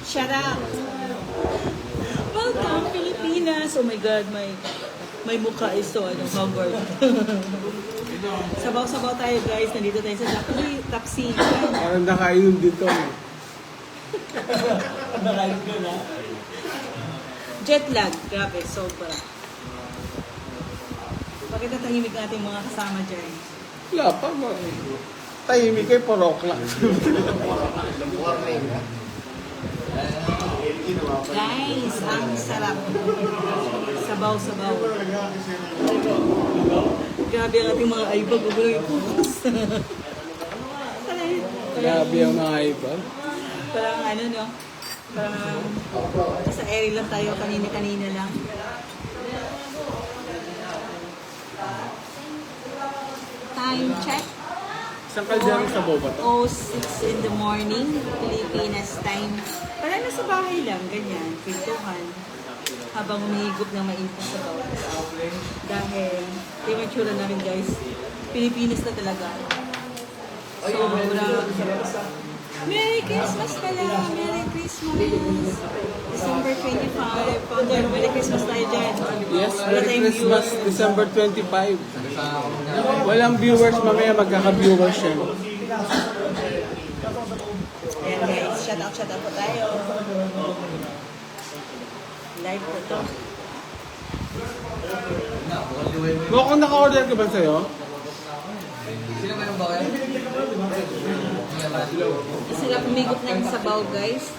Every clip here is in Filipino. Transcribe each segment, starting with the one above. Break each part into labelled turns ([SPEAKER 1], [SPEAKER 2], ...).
[SPEAKER 1] Shut up! Welcome, Pilipinas! Oh my God, may mukha iso, Howard. Sabaw-sabaw tayo guys, nandito tayo sa Tapsi.
[SPEAKER 2] Parang nakainom dito.
[SPEAKER 3] Nakain ko na.
[SPEAKER 1] Jet lag, grabe, sobra. Bakit natahimik natin mga kasama dyan?
[SPEAKER 2] Wala pa mo. Tahimik kayo, porok lang.
[SPEAKER 1] Guys, ang sarap. Sabaw-sabaw. Grabe ang ating mga aibag. Huwag mo lang yung focus.
[SPEAKER 2] Grabe ang mga iba.
[SPEAKER 1] Parang ano, no? Parang sa area lang tayo, kanina-kanina lang. Time check.
[SPEAKER 2] Isang kalderong sa boba to.
[SPEAKER 1] 06 in the morning, Pilipinas time. Parang nasa bahay lang, ganyan, pintuhan. Habang humihigop ng mainit na sabaw. Dahil, yung itsura namin guys, Pilipinas na talaga. Sobrang Merry Christmas pala! Merry Christmas! December 25. Founder, Merry Christmas tayo dyan.
[SPEAKER 2] Yes,
[SPEAKER 1] Wala
[SPEAKER 2] Merry
[SPEAKER 1] tayong
[SPEAKER 2] Christmas,
[SPEAKER 1] viewers.
[SPEAKER 2] December 25. Walang viewers, mamaya magkaka-viewers siya.
[SPEAKER 1] Ayan guys, shout out po tayo. Live po to.
[SPEAKER 2] Mukhang naka-order ka ba sa'yo?
[SPEAKER 1] Sila pumigop ng sabaw guys.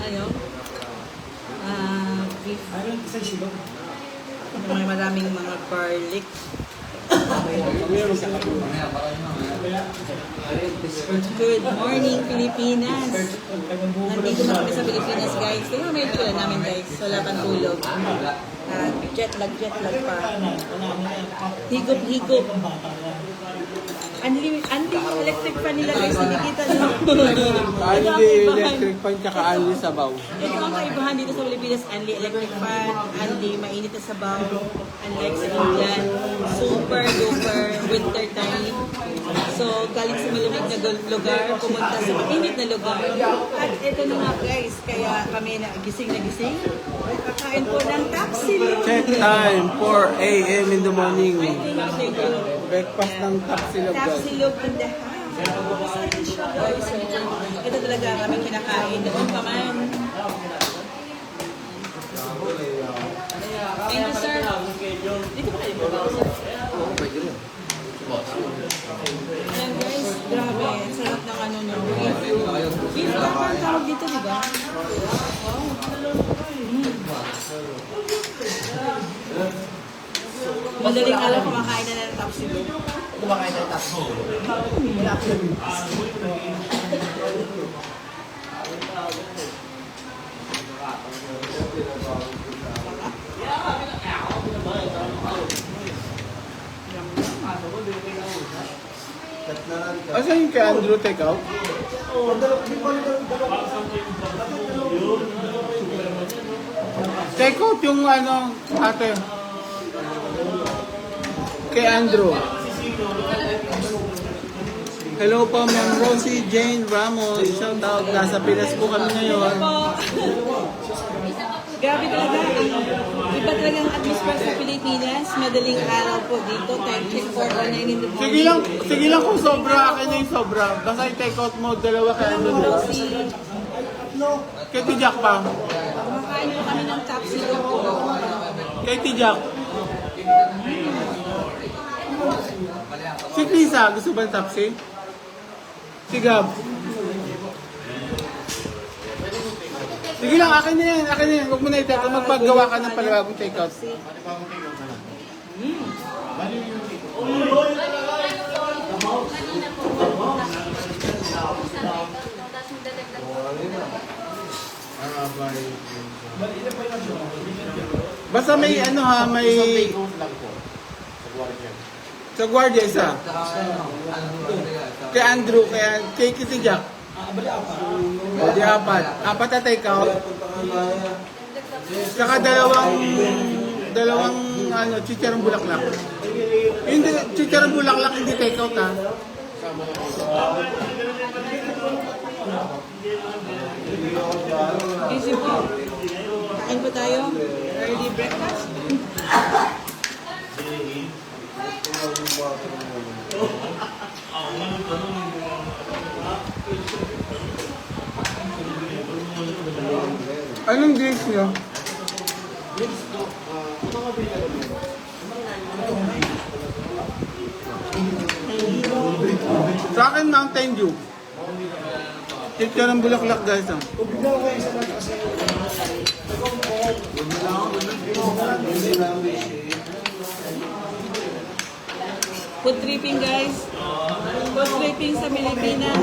[SPEAKER 1] Ano? Beef. May maraming mga garlic.
[SPEAKER 2] Mamaya magkaka-viewers.
[SPEAKER 1] Good morning, Pilipinas! Nandito na kami sa Pilipinas, guys. Tingnan mo yung tula namin, guys. Wala pang tulog. Jet lag pa. Higop. Anli electric fan nila, guys. Nakikita nyo.
[SPEAKER 2] Anli electric fan tsaka anli sabaw.
[SPEAKER 1] Ito ang kaibahan dito sa Pilipinas. Anli electric fan, anli mainit na sabaw, unlike sa England. Super duper winter time. So, galing sa malamig na lugar, pumunta sa mainit na lugar. At ito na nga guys, kaya kami na gising. Kakain po ng tapsilog.
[SPEAKER 2] Check time, 4 a.m. in the morning.
[SPEAKER 1] Thank you.
[SPEAKER 2] Breakfast ng tapsilog guys.
[SPEAKER 1] Tapsilog in the house. Masarap siya guys. So, ito talaga kami kinakain. Noon pa man. Thank you, sir. Dito ba kayo mabaw, sir? Ayan guys, grabe. Ang sarap ng ano nyo. Beef tapa ang tawag dito, di ba? Wow. Madaling araw kumakain na ng tapsilog.
[SPEAKER 3] Kumakain ng tapo.
[SPEAKER 2] Asan yung kay Andrew take out? Take out yung ano, ate. Kay Andrew. Hello po, Ma'am Rosie Jane Ramos. Shout out. Nasa Pinas po kami ngayon.
[SPEAKER 1] Po. Grabe talaga. Iba talaga ang atmosphere sa Pilipinas. Madaling araw po dito. Time check 4:09 in the morning.
[SPEAKER 2] Sige lang kung sobra. Akin na yung sobra. Basta i-take out mo, dalawa kay Andrew.
[SPEAKER 1] Rosie.
[SPEAKER 2] Kay Tijak pa.
[SPEAKER 1] Kumakain po kami ng tapsilog po.
[SPEAKER 2] Kay Tijak. Si Lisa, gusto ba ng taxi? Si Gab. Sige lang, akin na yan. Huwag mo na i-take out. Magpagawa ka ng palabagong take out. Basta may ano ha, may... Sa gwardiya isa. Kay Andrew, kay Kitty Jack. O, di apat. Apat na take out. Saka dalawang chicharong bulaklak. Hindi, chicharong bulaklak hindi take out ha.
[SPEAKER 1] Gising po. Kain po tayo. Early breakfast.
[SPEAKER 2] Anong drinks nyo? Sa akin, Mountain Dew. Tip ka ng bulaklak, guys. Ah.
[SPEAKER 1] Food tripping, guys. Food tripping sa Pilipinas.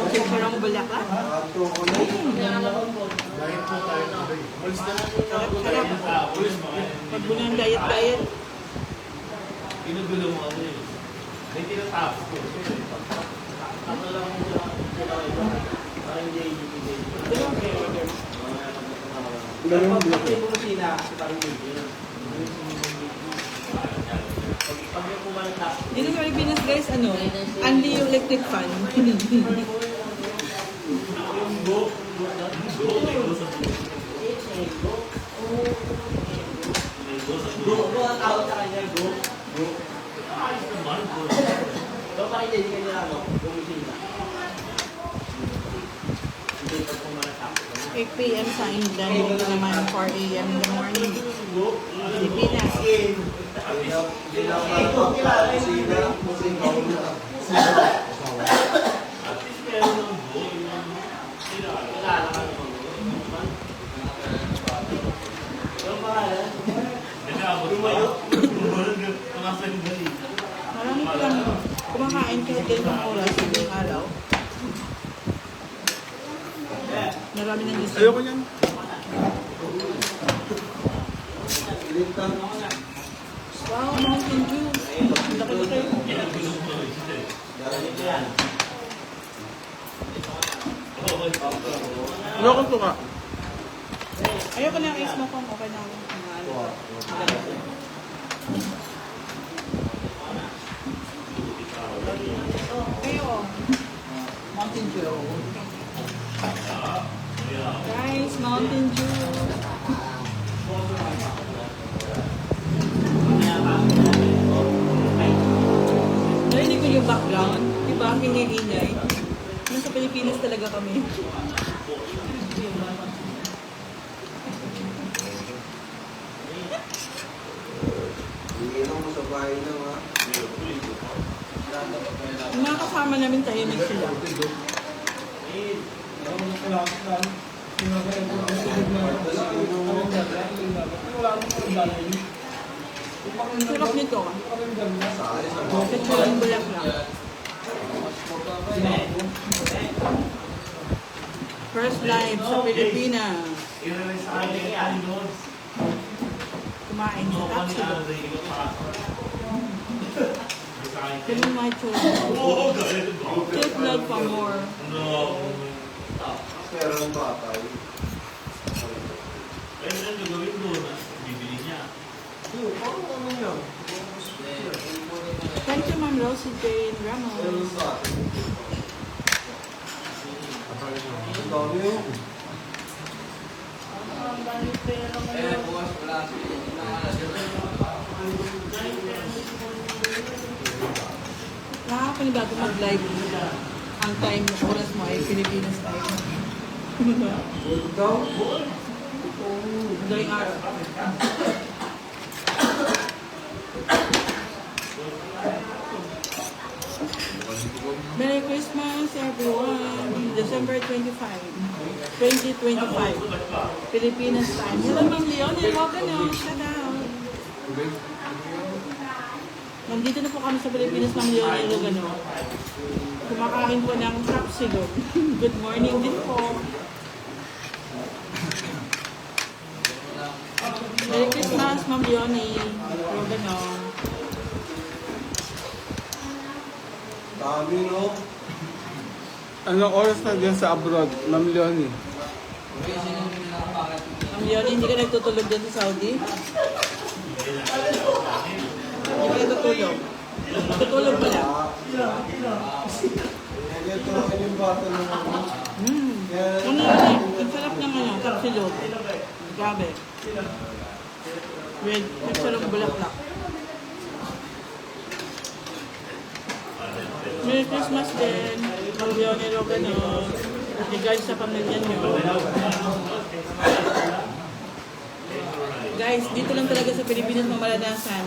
[SPEAKER 1] Picture ng bulaklak. Sarap. Pag mo ng diet-diet.
[SPEAKER 3] Pinugulo mo ano yun. May tinatapos ko. Ano lang mo lang. Parang hindi ibigay.
[SPEAKER 2] Ganun yung
[SPEAKER 3] Pag mo sila, parang hindi. Pag yung pumalata,
[SPEAKER 1] Dito sa Pilipinas, guys, ano? Only yung electric fan.
[SPEAKER 3] go ang tawag sa kanya, go. So, parang hindi ka nila, no? Bumisina. Hindi pag pumalata.
[SPEAKER 1] 8 p.m. sa England. Dito naman 4 a.m. in the morning. Pilipinas. Marami ko lang kumakain kahit ganitong oras sa buong araw. Marami nang gusto.
[SPEAKER 2] Ayoko niyan.
[SPEAKER 1] Wow, Mountain Dew. Laki-laki.
[SPEAKER 2] Ayoko to ka.
[SPEAKER 1] Ayoko na i smoke kung okay na ako. Ayoko. Mountain Dew. Guys, Mountain Dew. Narinig ko yung background. Diba? Ang ingay-ingay. Nasa Pilipinas talaga kami. Yung mga kasama namin tahimik sila. Ang sarap nito. Picture yung bulaklak. First live sa Pilipinas. Kumain sa taxi. Killing my children. Take blood for more. Thank you, Ma'am Rosie Jane Ramos. Nakakapanibago mag-live. Ang time, oras mo ay Pilipinas time. Madaling araw. Merry Christmas, everyone! December 25, 2025, Pilipinas time. Hello, Ma'am Leonie. Welcome na. Shout out. Nandito na po kami sa Pilipinas, Ma'am Leonie Lugano. Kumakain po ng capsilog. Good morning din po. Merry Christmas, Ma'am Leonie Lugano.
[SPEAKER 4] Dami, no?
[SPEAKER 2] Anong oras na dyan sa abroad, Ma'am Leonie?
[SPEAKER 1] Ma'am Leonie, hindi ka nagtutulog dyan sa Saudi? Hindi ka nagtutulog? Tutulog pala.
[SPEAKER 4] Ito naman yung bata ng
[SPEAKER 1] Ano yun? Ang sarap ng tapsilog. Grabe. With picture bulaklak. Merry Christmas din. Mag-Leone Rogano. Guys sa pamilya nyo. Guys, dito lang talaga sa Pilipinas mamalanasan.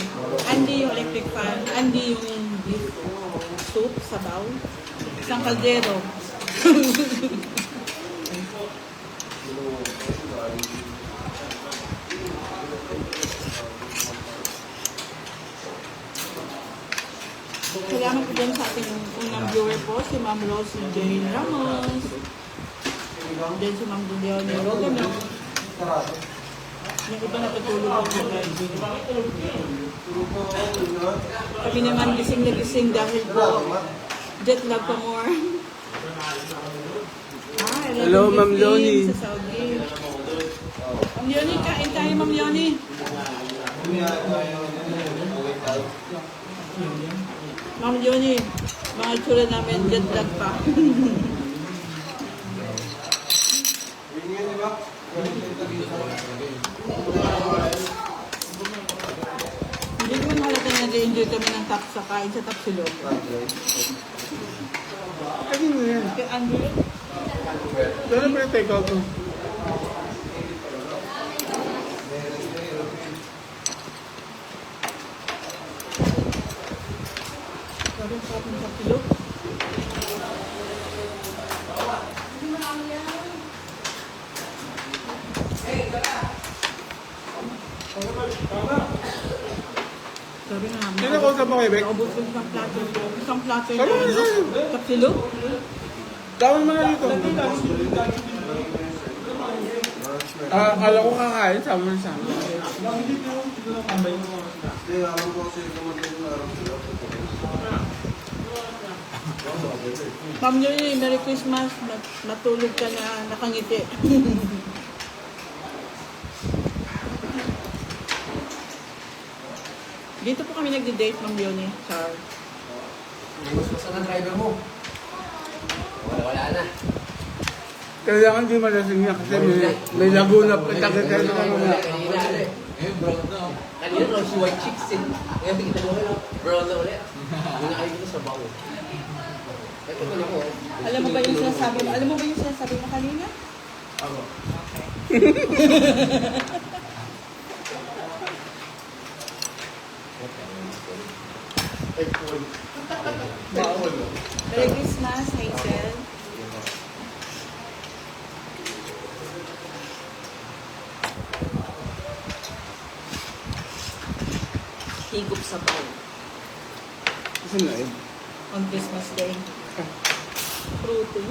[SPEAKER 1] Andi yung electric fan, andi yung beef soup, sabaw, isang kaldero. Salamat po din sa ating unang viewer po, si Ma'am Rose Jane Ramos. Then si Ma'am Leone Rogano. Yung iba natutulog po guys. Kami naman gising na gising dahil po jet lag pa more.
[SPEAKER 2] Hello, Ma'am Leonie.
[SPEAKER 1] Sa Saudi. Ma'am Leonie, kain tayo, Ma'am Leonie. Ma'am Leonie, mga tsura namin jet lag pa. Hindi ko man halata na nag-enjoy kami ng sa kain sa Tapsilog.
[SPEAKER 2] Ano mo yan?
[SPEAKER 1] Kaya Andrew,
[SPEAKER 2] Ano ba yung take out mo?
[SPEAKER 1] parang sarap ng Tapsilog. Sabi nga,
[SPEAKER 2] Sino ko sa mga ibig?
[SPEAKER 1] naubos ko isang plato. Isang plato
[SPEAKER 2] Sabi mo
[SPEAKER 1] yung
[SPEAKER 2] sa'yo.
[SPEAKER 1] Tapsilog.
[SPEAKER 2] Dawal mo na dito. Akala ko kakain, sama na sama.
[SPEAKER 1] Ma'am Yuri, Merry Christmas. Matulog ka na nakangiti. Dito po kami nagde-date, Ma'am Yuri. Char.
[SPEAKER 4] Saan ang driver mo? Wala na.
[SPEAKER 2] Kailangan di malasing niya kasi may laguna pa takit tayo sa mga.
[SPEAKER 4] Kanina ulit. Kanina raw si White Chicks eh. Ngayon tingnan mo ulit. Brown na ulit. Yung nakayos dito sa bawo. Ito mo ako.
[SPEAKER 1] Alam mo ba yung sinasabi mo? Alam mo ba yung sinasabi mo kanina?
[SPEAKER 4] Ako.
[SPEAKER 1] Wow. Merry Christmas, Hazel. Higup sa baw
[SPEAKER 2] Kasi na eh.
[SPEAKER 1] on Christmas Day. Fruity.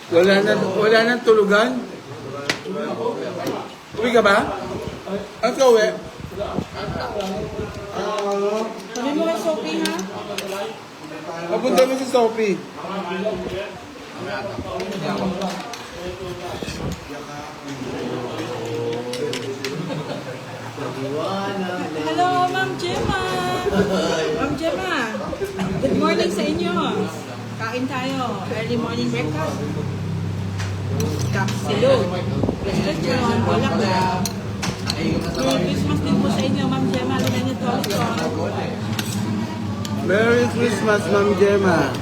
[SPEAKER 2] Wala nang tulugan? Uwi ka ba? Ang ka uwi?
[SPEAKER 1] Sabi mo kay Sophie, ha?
[SPEAKER 2] Papunta mo si Sophie.
[SPEAKER 1] Hello, Ma'am Gemma. Ma'am Gemma. Good morning sa inyo. Kain tayo. Early morning breakfast. Kapsilog. Lechon. Bulaklak. Merry Christmas din po sa inyo, Ma'am Gemma. Lina niyo Tolson.
[SPEAKER 2] Merry Christmas, Ma'am Gemma.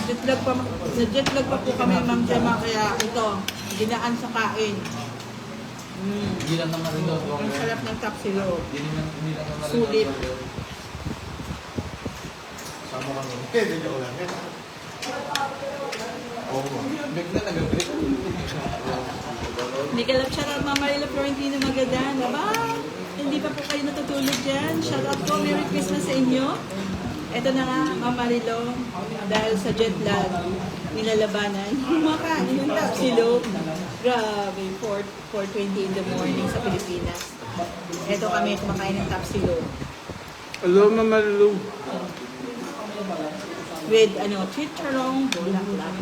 [SPEAKER 1] Jetlag pa po kami, Ma'am Gemma. Kaya ito, ginaan sa kain.
[SPEAKER 4] Hindi lang naman rin daw.
[SPEAKER 1] Ang sarap ng Tapsilog.
[SPEAKER 4] Hindi lang naman
[SPEAKER 1] Sulit.
[SPEAKER 3] Sama ka mo. Pwede niyo ulang.
[SPEAKER 4] Bigla nag-break.
[SPEAKER 1] Hindi ka lang shoutout, Ma'am Marilo Florentino Magadan. Aba, hindi pa po kayo natutulog dyan. Shoutout po, Merry Christmas sa inyo. Ito na nga, Ma'am Marilo, dahil sa jet lag, nilalabanan. Kumakain ng Tapsilog. Grabe, 4:20 in the morning sa Pilipinas. Ito kami, kumakain ng Tapsilog.
[SPEAKER 2] Hello, Mama Lulu.
[SPEAKER 1] With, chicharong, bulaklak.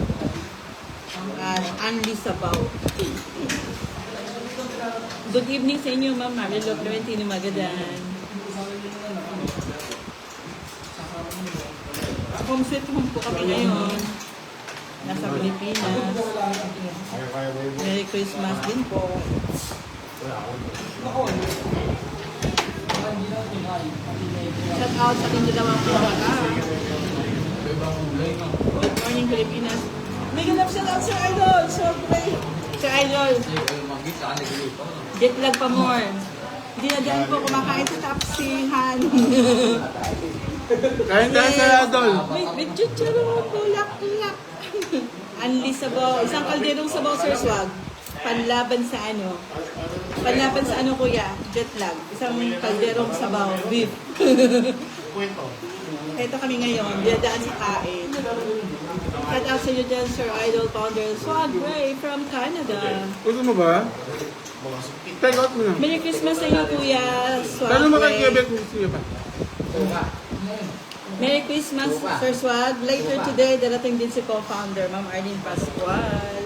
[SPEAKER 1] At Anli Sabaw. Good evening sa inyo, Ma'am Marilo Clementine Magadan. Home sweet home po kami ngayon. Nasa Pilipinas. Merry Christmas din po. Shout out sa ating dalawang kumaka. Good morning, Pilipinas. May ganap shout out, Sir Idol. So great. Sir Idol, jet lag pa more. Hindi na dyan po kumakain sa tapsihan.
[SPEAKER 2] Kain tayo sa Adol.
[SPEAKER 1] May chicharon po, lak-lak. Anli sabaw. Isang kalderong sabaw, Sir Swag. Panlaban sa ano? Panlaban sa ano, kuya? Jet lag. Isang kalderong sabaw. Beef. Ito kami ngayon. Dinadaan sa kain. Shout out sa inyo dyan, Sir Idol Founder. Swag Ray from Canada.
[SPEAKER 2] Gusto mo ba? Take out mo na.
[SPEAKER 1] Merry Christmas sa inyo, kuya. Swag
[SPEAKER 2] Pero
[SPEAKER 1] Ray.
[SPEAKER 2] makakibig mo siya pa.
[SPEAKER 1] Merry Christmas, Sir Swag. Later today, darating din si co-founder, Ma'am Arlene Pascual.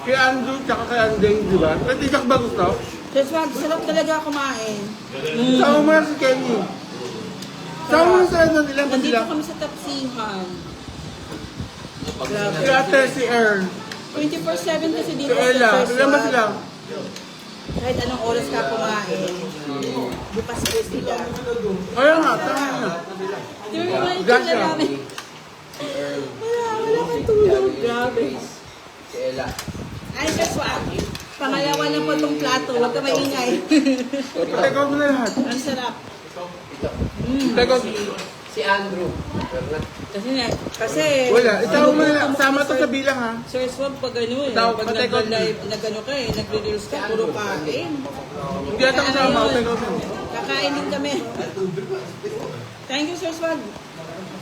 [SPEAKER 2] Kay Andrew, tsaka kay Andeng, di ba? Kay Tijak ba gusto?
[SPEAKER 1] Sir Swag, sarap talaga kumain.
[SPEAKER 2] Sama mo na si Kenny. Sama mo na sa Andeng, ilan ba
[SPEAKER 1] Nandito
[SPEAKER 2] sila?
[SPEAKER 1] kami sa Tapsihan.
[SPEAKER 2] Si Ate, si Earl,
[SPEAKER 1] 24/7 kasi
[SPEAKER 2] si
[SPEAKER 1] dito
[SPEAKER 2] Ella.
[SPEAKER 1] Sir
[SPEAKER 2] Ilan ba
[SPEAKER 1] Swag.
[SPEAKER 2] sila?
[SPEAKER 1] Kahit anong oras ka kumain, bukas po sila.
[SPEAKER 2] Kaya nga, tama na.
[SPEAKER 1] Pero naman ito
[SPEAKER 2] Gotcha.
[SPEAKER 1] na namin.
[SPEAKER 4] Si Earl.
[SPEAKER 1] Wala kang tulog. Grabe.
[SPEAKER 4] Si Ella.
[SPEAKER 1] Ay, Sir Swag. Pangalawa na po itong plato. Huwag ka maingay.
[SPEAKER 2] Take out mo na lahat.
[SPEAKER 1] Ang sarap.
[SPEAKER 4] Ito.
[SPEAKER 2] Take out.
[SPEAKER 4] Si Andrew.
[SPEAKER 1] Kasi
[SPEAKER 2] Wala, itaw mo na lang. Sama to sa bilang ha.
[SPEAKER 1] Sir Swag, pag ano eh,
[SPEAKER 2] Itaw,
[SPEAKER 1] pag
[SPEAKER 2] patay ko.
[SPEAKER 1] nag-live, nag-ano ka eh, nagre-reels ka, puro kain.
[SPEAKER 2] Hindi ata kasama. Take out mo.
[SPEAKER 1] Kakain din kami. Thank you, Sir Swag.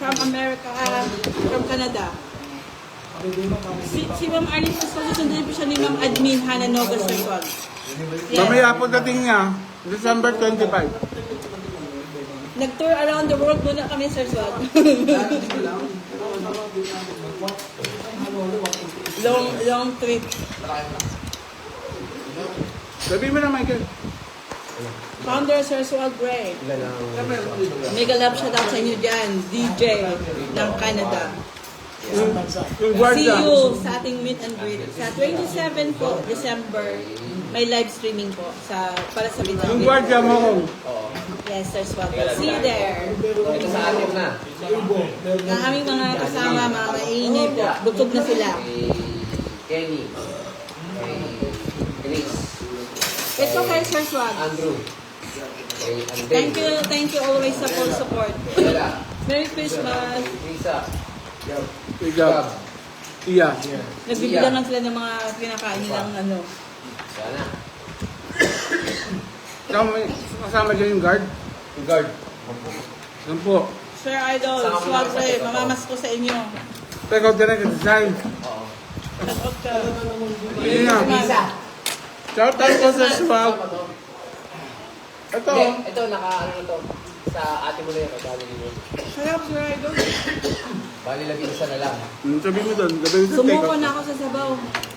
[SPEAKER 1] From America, from Canada. Si Ma'am Arlene Pascual, sundin po siya ni Ma'am Admin Hana Noga, Sir Swag. Yes.
[SPEAKER 2] Mamaya po dating niya, December 25.
[SPEAKER 1] Nag-tour around the world muna kami, Sir Swag. long trip.
[SPEAKER 2] Sabi mo na, Michael.
[SPEAKER 1] Founder, Sir Swag Ray. Mega love shout out sa inyo dyan, DJ ng Canada.
[SPEAKER 2] Yung
[SPEAKER 1] See
[SPEAKER 2] guardia.
[SPEAKER 1] you sa ating meet and greet. Sa 27 po, December, may live streaming po para sa meet and
[SPEAKER 2] Yung
[SPEAKER 1] greet.
[SPEAKER 2] guardia mo ko.
[SPEAKER 1] Yes, Sir Swag. See you there.
[SPEAKER 4] Ito sa atin na.
[SPEAKER 1] Ang aming mga kasama, mga maingay po, butog na sila.
[SPEAKER 4] Kay Kenny. Kay Chris.
[SPEAKER 1] It's okay, Sir Swag.
[SPEAKER 4] Andrew. Kay Andeng.
[SPEAKER 1] Thank you always sa full support.
[SPEAKER 4] Ella.
[SPEAKER 1] Merry Christmas.
[SPEAKER 4] Lisa.
[SPEAKER 2] Ikaw. Iya.
[SPEAKER 1] Nagbibilangan sila ng mga kinakain nilang ano.
[SPEAKER 4] Sana.
[SPEAKER 2] Kasama dyan yung guard.
[SPEAKER 4] Yung guard.
[SPEAKER 2] Yan po.
[SPEAKER 1] Sir Idol,
[SPEAKER 4] Sama mo
[SPEAKER 1] Swag
[SPEAKER 4] na sa
[SPEAKER 1] Ray,
[SPEAKER 4] ito.
[SPEAKER 1] mamamas ko sa inyo.
[SPEAKER 2] Take out din ang design.
[SPEAKER 4] Oo.
[SPEAKER 1] Shout out ka.
[SPEAKER 2] Yun nga.
[SPEAKER 4] Lisa.
[SPEAKER 2] Shout out ko sa swag. Ito.
[SPEAKER 4] Hindi, ito naka-ano na to. Sa ate mo na yun. Bali yun.
[SPEAKER 1] Sarap, Sir Idol.
[SPEAKER 4] Bali lagi isa na lang.
[SPEAKER 2] Sabi mo doon. Gabay mo sa take
[SPEAKER 1] Sumuko
[SPEAKER 2] out.
[SPEAKER 1] na ako sa sabaw.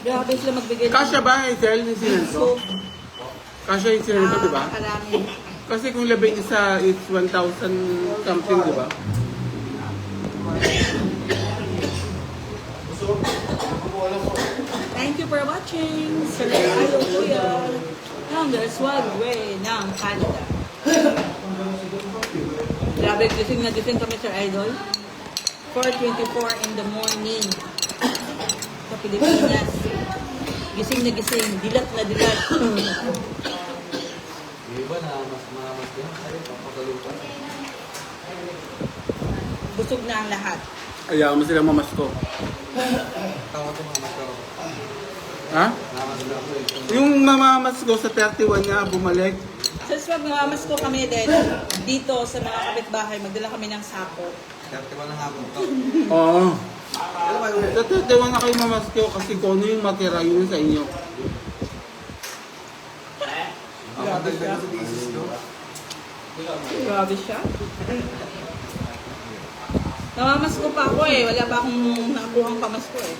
[SPEAKER 1] Grabe sila magbigay ng
[SPEAKER 2] Kasya ba ang Excel ni Sinento?
[SPEAKER 1] soup.
[SPEAKER 2] Kasya yung Sinento, di ba?
[SPEAKER 1] Napakarami.
[SPEAKER 2] Kasi kung labing isa, it's 1,000 something, di ba?
[SPEAKER 1] Thank you for watching. Sir Idol Kuya. Founder Swag Ray ng Canada. Grabe, gising na gising kami, Sir Idol. 4:24 in the morning. Sa Pilipinas. Gising na gising. Dilat na dilat.
[SPEAKER 4] Iba na mas yan. Ay, papagalupan.
[SPEAKER 1] Busog na ang lahat.
[SPEAKER 2] Ayaw mo silang mamasko.
[SPEAKER 4] Tawag ko mga masarap.
[SPEAKER 2] Ha? Yung mamamasko sa 31 niya, bumalik.
[SPEAKER 1] Sa Swag, namamas ko kami din. Dito sa mga kapitbahay, magdala kami ng sako.
[SPEAKER 2] Oo. Sa 31 na kayo mamasko kasi kung ano yung matira, yun sa inyo.
[SPEAKER 1] Grabe siya. Namamas ko pa ako eh. Wala pa akong nakuhang pamasko eh.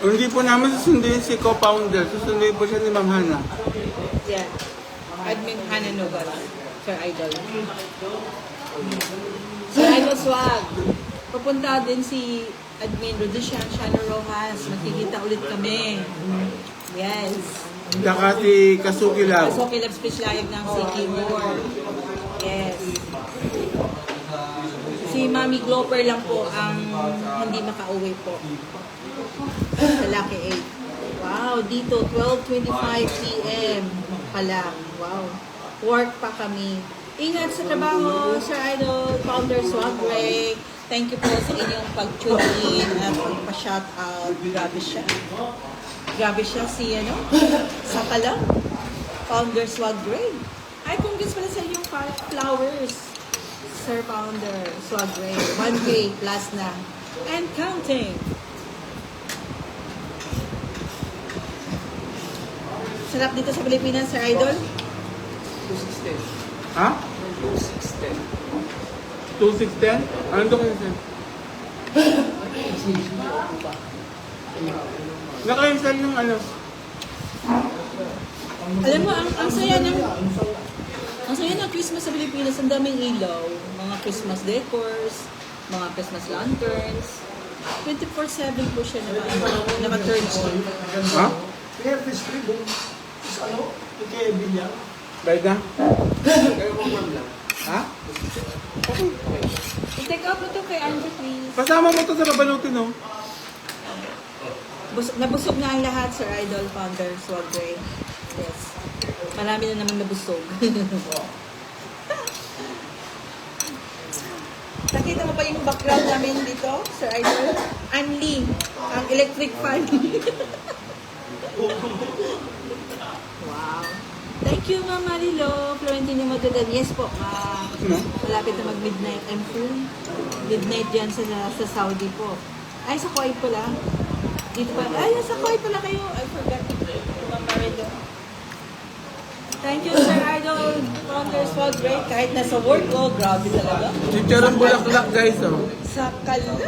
[SPEAKER 2] Kung hindi po namin susunduin si co-founder, susunduin po siya ni Ma'am Hana.
[SPEAKER 1] Yan. Admin Hana Nogal. Sir Idol. Sir Idol Swag. Pupunta din si Admin Rodician, Shana Rojas. Magkikita ulit kami. Yes.
[SPEAKER 2] Saka si Kasuki Lab.
[SPEAKER 1] So, Kilab Speech Live ng si Kimor. Yes. Si Mami Gloper lang po ang hindi makauwi po. Sa Lucky 8. Wow, dito 12:25 p.m. pa lang. Wow. Work pa kami. Ingat sa trabaho, Sir Idol, Founder Swag Break. Thank you po sa inyong pag-tune in at pagpa-shoutout. Grabe siya. Grabe siya si, Saka lang. Founder Swag Break. Ay, congrats pala sa inyong flowers. Sir Founder Swag Break. 1K plus na. And counting. Sarap dito sa Pilipinas, Sir Idol.
[SPEAKER 4] 2610.
[SPEAKER 2] Ha?
[SPEAKER 4] 2610.
[SPEAKER 2] 2610? Ano to kayo sir? Naka-install yung ano?
[SPEAKER 1] Alam mo, ang saya ng Christmas sa Pilipinas, ang daming ilaw, mga Christmas decors, mga Christmas lanterns. 24/7 po siya naka-turn on.
[SPEAKER 2] Ha?
[SPEAKER 5] Kaya free doon. Ano? Kaya Binya.
[SPEAKER 2] Bayad na?
[SPEAKER 4] Kayo confirm lang.
[SPEAKER 2] Ha? Okay.
[SPEAKER 1] I-take out mo to kay Andrew, please.
[SPEAKER 2] Pasama mo to sa babalutin, no?
[SPEAKER 1] Nabusog na ang lahat, Sir Idol, Founder, Swag Break. Yes. Marami na naman nabusog. Nakita mo pa yung background namin dito, Sir Idol? Anli, ang electric fan. Wow. Thank you, Ma'am Marilo. Florentino Magadan. Yes po, malapit na mag-midnight. I'm full. Midnight dyan sa Saudi po. Ay, sa Kuwait pala. Dito pa. Ay, sa Kuwait pala kayo. I forgot. Ma'am Marilo. Thank you, Sir Idol. Founder Swag Break. Kahit nasa work ko, grabe talaga.
[SPEAKER 2] Chicharong bulaklak, guys, oh.
[SPEAKER 1] Sa kalam.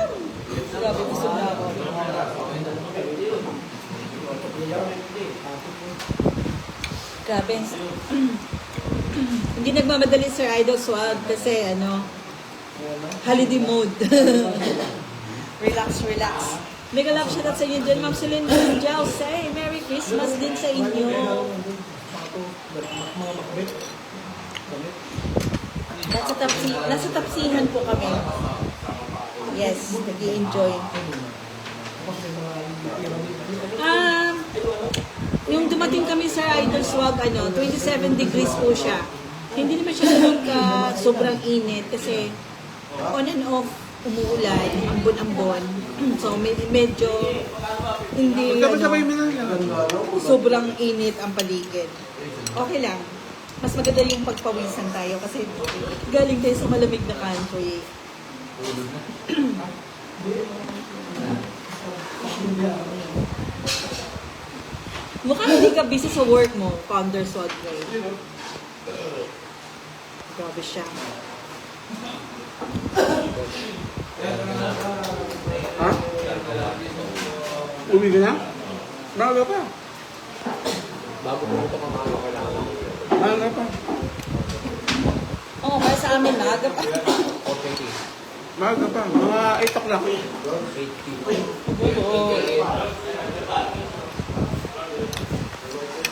[SPEAKER 1] Grabe, gusto na ako. Grabe. Hindi nagmamadali, Sir Idol Swag kasi holiday mode. Relax, relax. Mega love shoutout sa inyo dyan, Ma'am Celine Angel. Say, Merry Christmas din sa inyo. Nasa tapsihan po kami. Yes, nag-i-enjoy. Yung dumating kami sa Idol Swag, 27 degrees po siya. Hindi naman siya ganun ka sobrang init kasi on and off umuulan, ambon-ambon. So medyo hindi
[SPEAKER 2] Sabay-sabay mo na lang.
[SPEAKER 1] sobrang init ang paligid. Okay lang. Mas maganda yung pagpawisan tayo kasi galing tayo sa malamig na country. Mukhang hindi ka busy sa work mo, Founder Swag Break. Grabe siya.
[SPEAKER 2] Ha? Uwi ka na? Maaga pa.
[SPEAKER 4] Bago pumunta ka mga kailangan.
[SPEAKER 2] Maaga pa.
[SPEAKER 1] Oo, kaya sa amin maaga pa.
[SPEAKER 4] 4:20.
[SPEAKER 2] Maaga pa. Mga 8 o'clock.
[SPEAKER 4] 8:50.
[SPEAKER 1] Oo.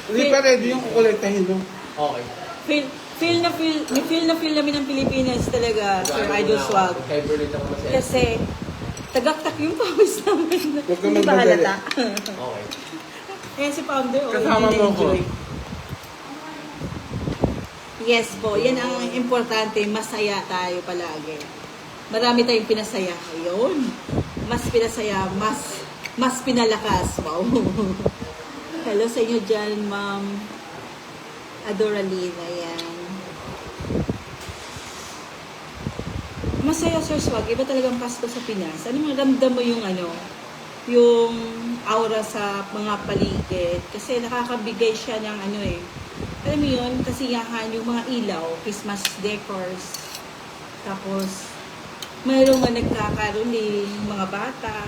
[SPEAKER 2] Hindi pa ready yung kukolektahin mo.
[SPEAKER 4] Okay.
[SPEAKER 1] Feel na feel namin ang Pilipinas talaga, Sir Idol Swag.
[SPEAKER 4] Hibernate ako kasi.
[SPEAKER 1] Kasi tagaktak yung pawis namin.
[SPEAKER 2] Huwag ka
[SPEAKER 1] Hindi ba
[SPEAKER 2] magmadali.
[SPEAKER 1] halata?
[SPEAKER 4] Okay.
[SPEAKER 1] Kaya si Founder,
[SPEAKER 2] Kasama
[SPEAKER 1] hindi
[SPEAKER 2] mo ko.
[SPEAKER 1] na-enjoy. Yes po, yan ang importante. Masaya tayo palagi. Marami tayong pinasaya. Ayun. Mas pinasaya, mas pinalakas. Wow. Hello sa inyo dyan, Ma'am Adoraline. Ayan. Masaya, Sir Swag. Iba talagang Pasko sa Pinas. Ano mo, ramdam mo yung yung aura sa mga paligid. Kasi nakakabigay siya ng alam mo yun, kasiyahan yung mga ilaw, Christmas decors. Tapos, mayroong mga nagkakaroling, mga bata.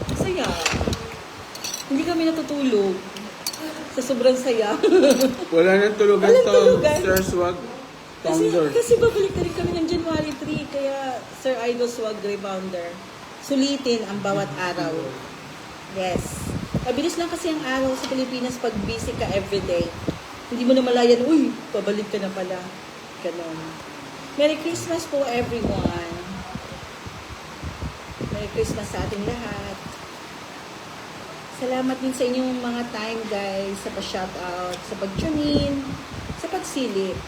[SPEAKER 1] Masaya. Hindi kami natutulog. Sa sobrang saya.
[SPEAKER 2] Wala nang tulugan
[SPEAKER 1] Walang
[SPEAKER 2] to.
[SPEAKER 1] tulugan.
[SPEAKER 2] Sir Swag.
[SPEAKER 1] Kasi,
[SPEAKER 2] Thunder.
[SPEAKER 1] kasi babalik na rin kami ng January 3, kaya Sir Idol Swag Rebounder. Sulitin ang bawat araw. Yes. Mabilis lang kasi ang araw sa Pilipinas pag busy ka everyday. Hindi mo na malayan, uy, pabalik ka na pala. Ganon. Merry Christmas po everyone. Merry Christmas sa ating lahat. Salamat din sa inyong mga time guys, sa pa-shoutout, sa pag-tune in, sa pagsilip.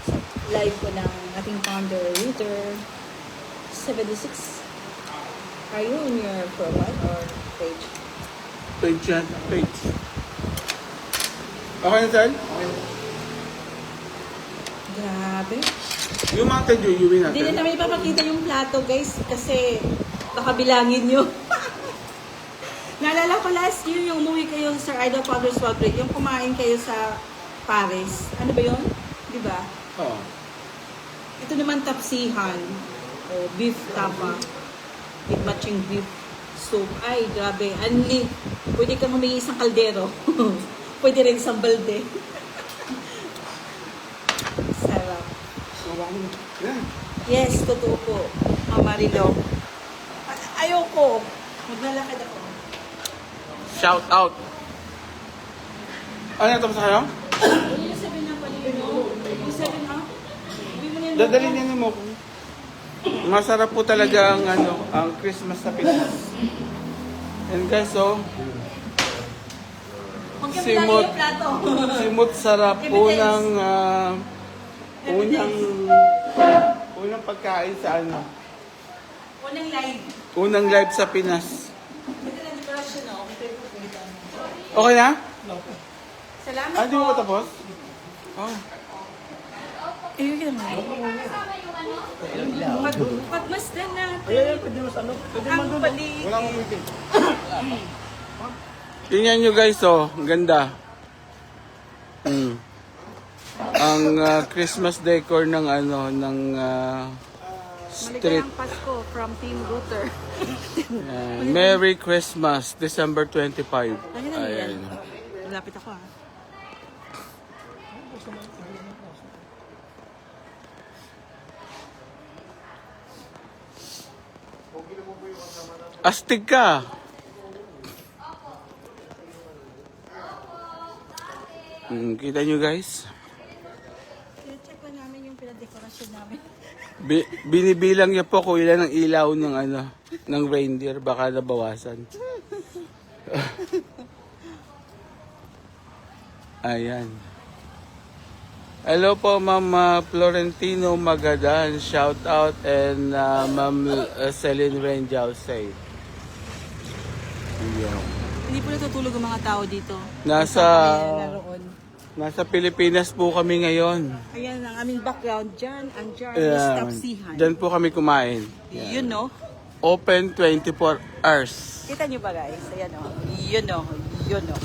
[SPEAKER 1] Sa live ko ng ating founder, Ruther 76. Are you on your profile or page?
[SPEAKER 2] Page yan. Page. Okay na, Sal?
[SPEAKER 1] Grabe.
[SPEAKER 2] Yung Mountain Dew, iuwi
[SPEAKER 1] Hindi na
[SPEAKER 2] natin.
[SPEAKER 1] namin ipapakita yung plato guys kasi baka bilangin nyo. Naalala ko last year yung umuwi kayo sa Idol Powder Swag Break, yung kumain kayo sa Paris. Ano ba yun? Di ba?
[SPEAKER 2] Oo.
[SPEAKER 1] Ito naman tapsihan. O beef tapa. With matching beef soup. Ay, grabe. Anli. Pwede kang humingi isang kaldero. Pwede rin isang balde. Sarap.
[SPEAKER 2] Yan.
[SPEAKER 1] Yes, totoo po. Mama Rilo. Ayoko. Maglalakad ako.
[SPEAKER 2] Shout out. Ano na tapos na kayo?
[SPEAKER 1] Ano yung sabi na pala yun? Yung sabi na? Sabi mo na yun.
[SPEAKER 2] Dadalhin niyo mo. Masarap po talaga ang ang Christmas sa Pinas. And guys, so
[SPEAKER 1] Huwag kang
[SPEAKER 2] simot.
[SPEAKER 1] bilangin yung plato.
[SPEAKER 2] simot sarap
[SPEAKER 1] Evidence.
[SPEAKER 2] unang pagkain sa
[SPEAKER 1] Unang live.
[SPEAKER 2] unang live sa Pinas.
[SPEAKER 1] Ito na depression, no?
[SPEAKER 2] Okay na?
[SPEAKER 1] Salamat
[SPEAKER 2] Di mo
[SPEAKER 1] po.
[SPEAKER 2] ba tapos? Oh.
[SPEAKER 1] Ayun ka naman. Pagmasdan natin.
[SPEAKER 5] Ayan, pwede mo sa ano? Pwede mo
[SPEAKER 1] Ang
[SPEAKER 5] doon.
[SPEAKER 1] paligid.
[SPEAKER 2] Wala akong meeting. Tingnan nyo guys, oh. Ang ganda. Ang Christmas decor ng street.
[SPEAKER 1] Maligayang Pasko from Team Ruther.
[SPEAKER 2] Merry Christmas, December 25.
[SPEAKER 1] Ayun na yan.
[SPEAKER 2] Ayan.
[SPEAKER 1] Malapit ako ah.
[SPEAKER 2] Astig ka. Kita nyo guys?
[SPEAKER 1] Check pa namin yung pinadekorasyon namin.
[SPEAKER 2] Binibilang niya po kung ilan ang ilaw ng ng reindeer, baka nabawasan. Ayan. Hello po Ma'am Florentino Magadan, shout out, and Ma'am Celine Renjao say. Ayan.
[SPEAKER 1] Hindi po natutulog ang mga tao dito.
[SPEAKER 2] Nasa Pilipinas po kami ngayon.
[SPEAKER 1] Ayan ang aming background dyan. Ang jar is
[SPEAKER 2] Ayan.
[SPEAKER 1] tapsihan.
[SPEAKER 2] Diyan po kami kumain.
[SPEAKER 1] Yun no?
[SPEAKER 2] Open 24 hours.
[SPEAKER 1] Kita nyo ba guys? Ayan o. Yun no. Yun no.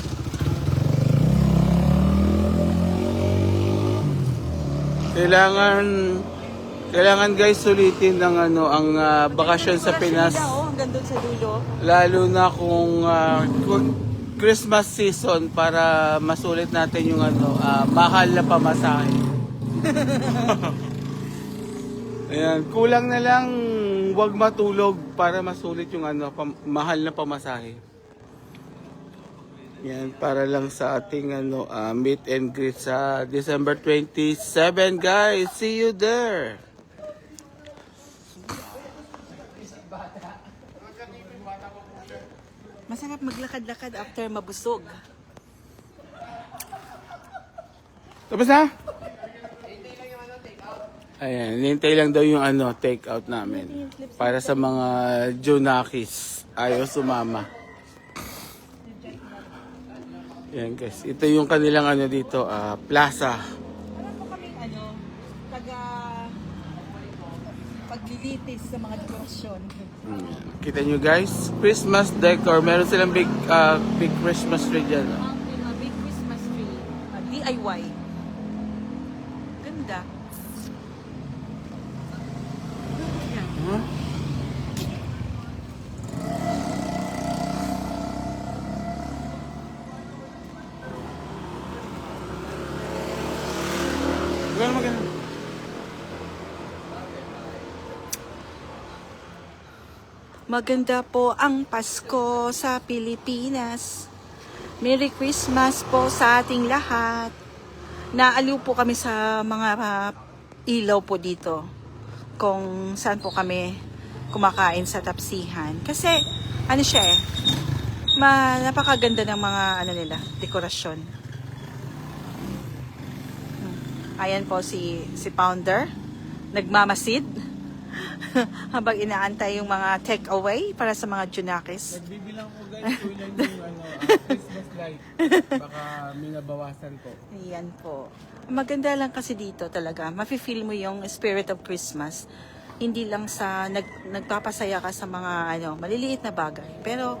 [SPEAKER 2] Kailangan guys sulitin ng ang bakasyon sa Pinas.
[SPEAKER 1] Nila, oh, hanggang doon sa dulo.
[SPEAKER 2] Lalo na kung Christmas season para masulit natin yung mahal na pamasahe. Ayan, kulang na lang wag matulog para masulit yung mahal na pamasahe. Yan, para lang sa ating meet and greet sa December 27, guys. See you there.
[SPEAKER 1] Masarap maglakad-lakad after mabusog.
[SPEAKER 2] Tapos na? Ayan, hinintay lang daw yung take out namin. Para sa mga Junakis. Ayaw sumama. Ayan guys, ito yung kanilang dito, plaza.
[SPEAKER 1] Ano po kaming paglilitis sa mga dekorasyon.
[SPEAKER 2] Kita nyo guys, Christmas decor. Meron silang big Christmas tree dyan.
[SPEAKER 1] Ang big Christmas tree. DIY. Ganda. Yan.
[SPEAKER 2] Huh?
[SPEAKER 1] Maganda po ang Pasko sa Pilipinas. Merry Christmas po sa ating lahat. Naaliw po kami sa mga ilaw po dito. Kung saan po kami kumakain sa tapsihan. Kasi, ano siya eh, napakaganda ng mga nila, dekorasyon. Ayan po si Pounder, nagmamasid. Habang inaantay yung mga take away para sa mga Junakis.
[SPEAKER 2] Nagbibilang ko guys, kulang yung Christmas light. Baka may nabawasan po.
[SPEAKER 1] Ayan po. Maganda lang kasi dito talaga. Mafe-feel mo yung spirit of Christmas. Hindi lang sa nagpapasaya ka sa mga maliliit na bagay. Pero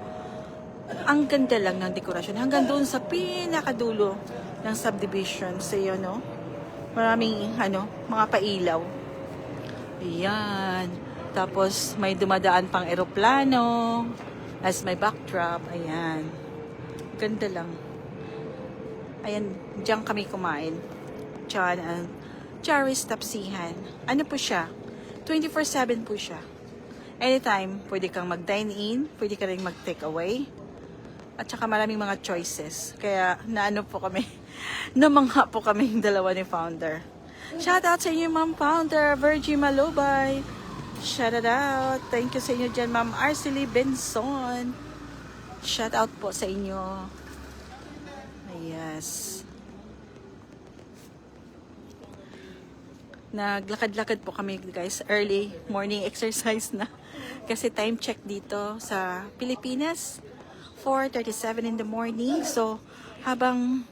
[SPEAKER 1] ang ganda lang ng dekorasyon. Hanggang doon sa pinakadulo ng subdivision sa maraming mga pailaw. Ayan. Tapos may dumadaan pang eroplano as may backdrop. Ayan. Ganda lang. Ayan, diyan kami kumain. Diyan ang Charis Tapsihan. Ano po siya? 24/7 po siya. Anytime, pwede kang mag-dine in, pwede ka rin mag-take away. At saka maraming mga choices. Kaya naano po kami, namangha po kami yung dalawa ni Founder. Shout out sa inyo, Ma'am Founder, Virgie Malubay. Shout out. Thank you sa inyo dyan, Ma'am Arcely Benson. Shout out po sa inyo. Yes. Naglakad-lakad po kami, guys. Early morning exercise na. Kasi time check dito sa Pilipinas. 4:37 in the morning. So, habang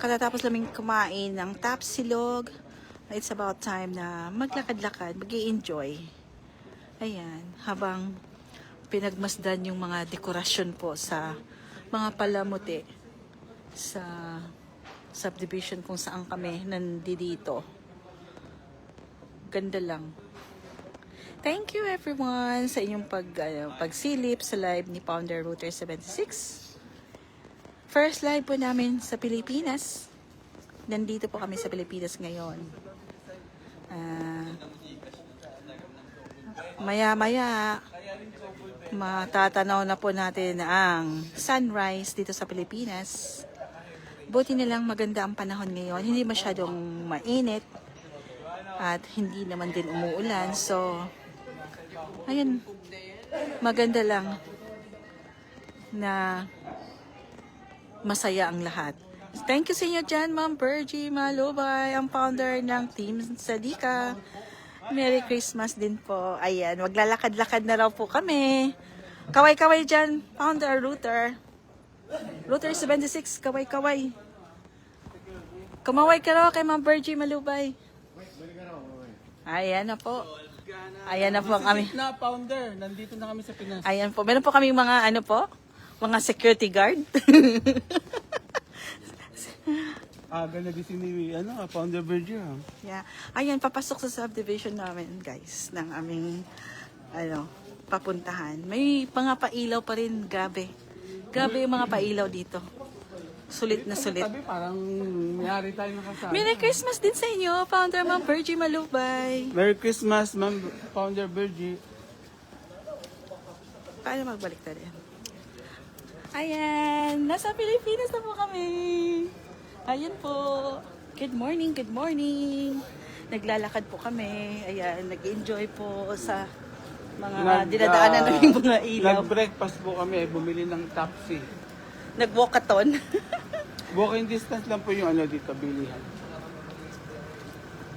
[SPEAKER 1] katatapos namin kumain ng tapsilog, it's about time na maglakad-lakad, mag-i-enjoy. Ayan, habang pinagmasdan yung mga dekorasyon po sa mga palamuti sa subdivision kung saan kami nandito. Ganda lang. Thank you everyone sa inyong pagsilip sa live ni Pounder Router 76. First live po namin sa Pilipinas. Nandito po kami sa Pilipinas ngayon. Maya-maya, matatanaw na po natin ang sunrise dito sa Pilipinas. Buti nilang maganda ang panahon ngayon. Hindi masyadong mainit at hindi naman din umuulan. So, ayun, maganda lang na masaya ang lahat. Thank you sa inyo dyan, Ma'am Virgie Malubay, ang founder ng Team Sadika. Merry Christmas din po. Ayan, maglalakad-lakad na raw po kami. Kaway-kaway dyan, Founder Router. Router 76, kaway-kaway. Kumaway ka raw kay Ma'am Virgie Malubay. Ayan na po. Ayan na po kami.
[SPEAKER 2] Na Pounder, nandito na kami sa Pinas.
[SPEAKER 1] Ayan po. Meron po kami mga mga security guard.
[SPEAKER 2] Ganda din si Pounder Virgie.
[SPEAKER 1] Yeah. Ayan, papasok sa subdivision namin, guys, ng aming, papuntahan. May mga pailaw pa rin, grabe. Grabe yung mga pailaw dito. Sulit na sulit.
[SPEAKER 2] Sabi parang mayari tayo nakasama.
[SPEAKER 1] Merry Christmas din sa inyo, Founder Ma'am Virgie Malubay.
[SPEAKER 2] Merry Christmas, Ma'am Pounder Virgie.
[SPEAKER 1] Paano magbalik tayo? Ayan, nasa Pilipinas na po kami. Ayan po. Good morning, good morning. Naglalakad po kami. Ayan, nag-enjoy po sa mga dinadaanan ng mga ilaw.
[SPEAKER 2] Nag-breakfast po kami, bumili ng taxi.
[SPEAKER 1] Nag-walkathon.
[SPEAKER 2] Walking distance lang po yung dito, bilihan.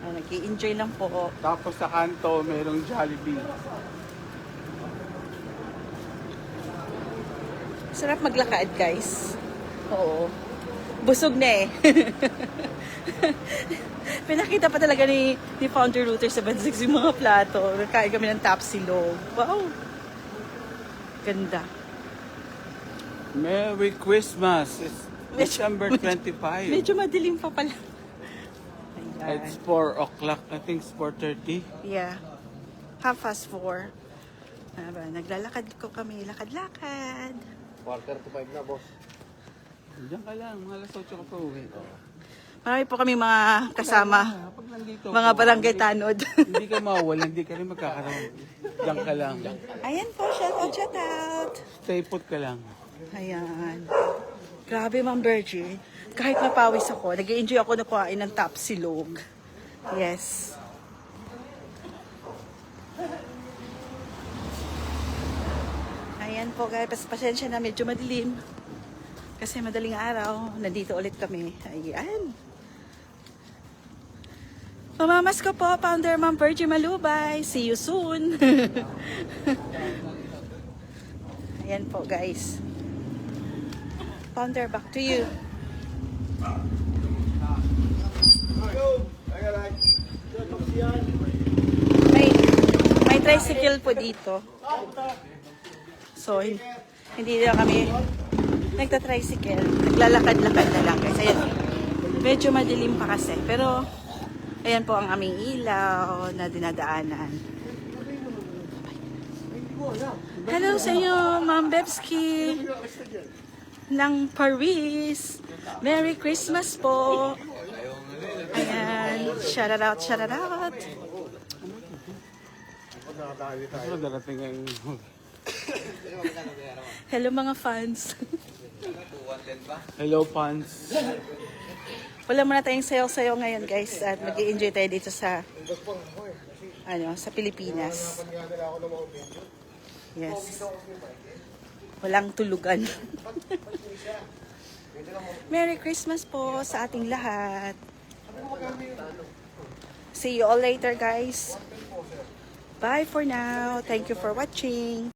[SPEAKER 1] Nag-i-enjoy lang po.
[SPEAKER 2] Tapos sa kanto, mayroong Jollibee.
[SPEAKER 1] Sarap maglakad, guys. Oo. Busog na eh. Pinakita pa talaga ni Founder Router 76 yung mga plato. Nagkain kami ng tapsilog. Wow! Ganda.
[SPEAKER 2] Merry Christmas! It's December 25.
[SPEAKER 1] Medyo madilim pa pala. Ayan.
[SPEAKER 2] It's 4 o'clock. I think it's 4:30.
[SPEAKER 1] Yeah. 4:30. Naglalakad ko kami. Lakad-lakad.
[SPEAKER 4] 4:35 na, boss.
[SPEAKER 2] Diyan ka lang. Mga alas 8 ka pa uwi.
[SPEAKER 1] Marami po kami mga kasama.
[SPEAKER 2] Pag nandito
[SPEAKER 1] Mga
[SPEAKER 2] ka,
[SPEAKER 1] barangay tanod.
[SPEAKER 2] hindi ka mawawala, hindi ka rin magkakaroon. Diyan ka lang.
[SPEAKER 1] Ayan po, shout out.
[SPEAKER 2] Stay put ka lang.
[SPEAKER 1] Ayan. Grabe, Ma'am Virgie. Kahit napawis ako, nag-enjoy ako na kuhain ng tapsilog. Yes. Ayan po guys, pasensya na medyo madilim. Kasi madaling araw, nandito ulit kami. Ayan. Pamamas ko po, Founder Ma'am Virgie Malubay. See you soon. Ayan po guys. Founder, back to you. May tricycle po dito. So, hindi na kami nagta-tricycle. Naglalakad-lakad na lang guys. Ayan. Medyo madilim pa kasi. Pero, ayan po ang aming ilaw na dinadaanan. Hello sa iyo, Ma'am Bebski ng Paris. Merry Christmas po. Ayan. Shout out, shout out.
[SPEAKER 2] Pero darating ngayon.
[SPEAKER 1] Hello mga fans.
[SPEAKER 2] Hello, fans.
[SPEAKER 1] Wala muna tayong sayaw-sayaw ngayon guys at mag-i-enjoy tayo dito sa sa Pilipinas. Yes. Walang tulugan. Merry Christmas po sa ating lahat. See you all later guys. Bye for now. Thank you for watching.